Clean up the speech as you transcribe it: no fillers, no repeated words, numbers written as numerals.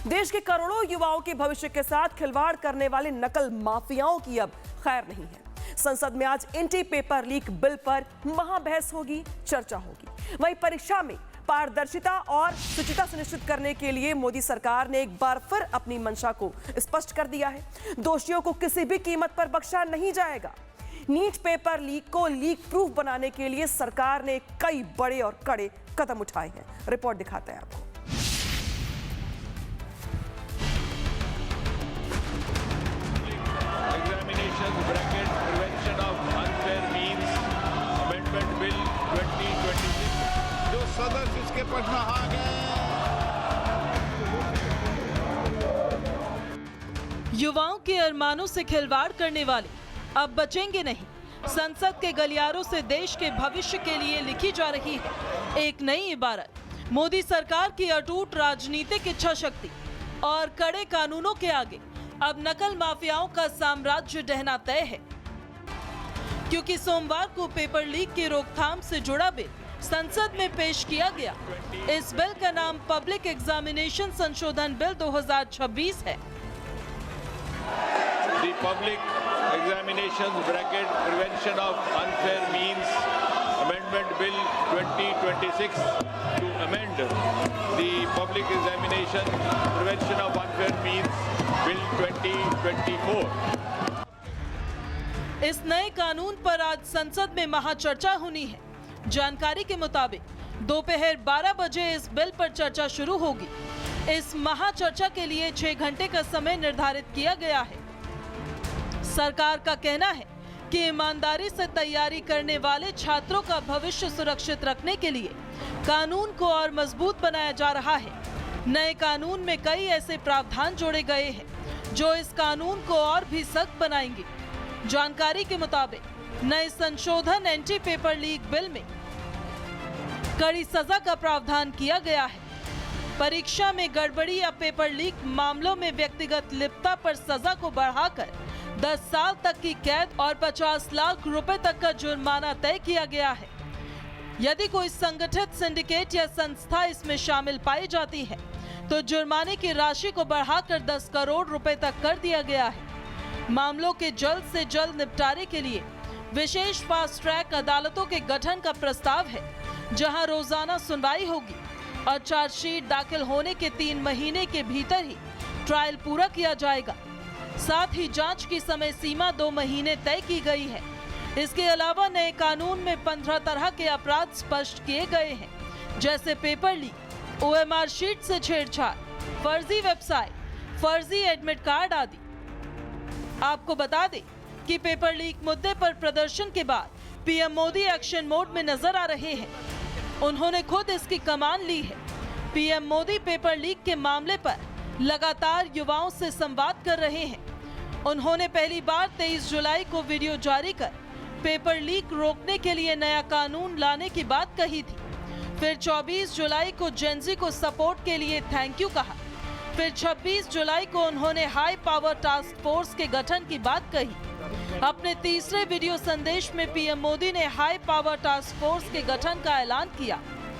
देश के करोड़ों युवाओं के भविष्य के साथ खिलवाड़ करने वाले नकल माफियाओं की अब खैर नहीं है। संसद में आज एंटी पेपर लीक बिल पर महाबहस होगी, चर्चा होगी। वहीं परीक्षा में पारदर्शिता और शुचिता सुनिश्चित करने के लिए मोदी सरकार ने एक बार फिर अपनी मंशा को स्पष्ट कर दिया है। दोषियों को किसी भी कीमत पर बख्शा नहीं जाएगा। नीट पेपर लीक को लीक प्रूफ बनाने के लिए सरकार ने कई बड़े और कड़े कदम उठाए हैं। रिपोर्ट दिखाते हैं आपको। Bracket prevention of unfair means amendment bill 2026 जो सदस्य इसके पक्ष में आ गए। युवाओं के अरमानों से खिलवाड़ करने वाले अब बचेंगे नहीं। संसद के गलियारों से देश के भविष्य के लिए लिखी जा रही है एक नई इबारत। मोदी सरकार की अटूट राजनीतिक इच्छा शक्ति और कड़े कानूनों के आगे अब नकल माफियाओं का साम्राज्य ढहना तय है, क्योंकि सोमवार को पेपर लीक की रोकथाम से जुड़ा बिल संसद में पेश किया गया। इस बिल का नाम पब्लिक एग्जामिनेशन संशोधन बिल 2026 है। The Public Examinations (Bracket) Prevention of Unfair Means Amendment Bill 2026 to amend the Public Examination Prevention of Unfair Means Bill 2024। इस नए कानून पर आज संसद में महाचर्चा होनी है। जानकारी के मुताबिक दोपहर 12 बजे इस बिल पर चर्चा शुरू होगी। इस महाचर्चा के लिए 6 घंटे का समय निर्धारित किया गया है। सरकार का कहना है कि ईमानदारी से तैयारी करने वाले छात्रों का भविष्य सुरक्षित रखने के लिए कानून को और मजबूत बनाया जा रहा है। नए कानून में कई ऐसे प्रावधान जोड़े गए हैं जो इस कानून को और भी सख्त बनाएंगे। जानकारी के मुताबिक नए संशोधन एंटी पेपर लीक बिल में कड़ी सजा का प्रावधान किया गया है। परीक्षा में गड़बड़ी या पेपर लीक मामलों में व्यक्तिगत लिप्तता पर सजा को बढ़ाकर 10 साल तक की कैद और 50 लाख रुपए तक का जुर्माना तय किया गया है। यदि कोई संगठित सिंडिकेट या संस्था इसमें शामिल पाई जाती है तो जुर्माने की राशि को बढ़ाकर 10 करोड़ रुपए तक कर दिया गया है। मामलों के जल्द से जल्द निपटारे के लिए विशेष फास्ट ट्रैक अदालतों के गठन का प्रस्ताव है, जहां रोजाना सुनवाई होगी और चार्जशीट दाखिल होने के 3 महीने के भीतर ही ट्रायल पूरा किया जाएगा। साथ ही जांच की समय सीमा 2 महीने तय की गई है। इसके अलावा नए कानून में 15 तरह के अपराध स्पष्ट किए गए हैं, जैसे पेपर लीक, OMR शीट से छेड़छाड़, फर्जी वेबसाइट, फर्जी एडमिट कार्ड आदि। आपको बता दें कि पेपर लीक मुद्दे पर प्रदर्शन के बाद पीएम मोदी एक्शन मोड में नजर आ रहे हैं। उन्होंने खुद इसकी कमान ली है। पीएम मोदी पेपर लीक के मामले पर लगातार युवाओं से संवाद कर रहे हैं। उन्होंने पहली बार 23 जुलाई को वीडियो जारी कर पेपर लीक रोकने के लिए नया कानून लाने की बात कही थी। फिर 24 जुलाई को जेनजी को सपोर्ट के लिए थैंक यू कहा। फिर 26 जुलाई को उन्होंने हाई पावर टास्क फोर्स के गठन की बात कही। अपने तीसरे वीडियो संदेश में पीएम मोदी ने हाई पावर टास्क फोर्स के गठन का ऐलान किया।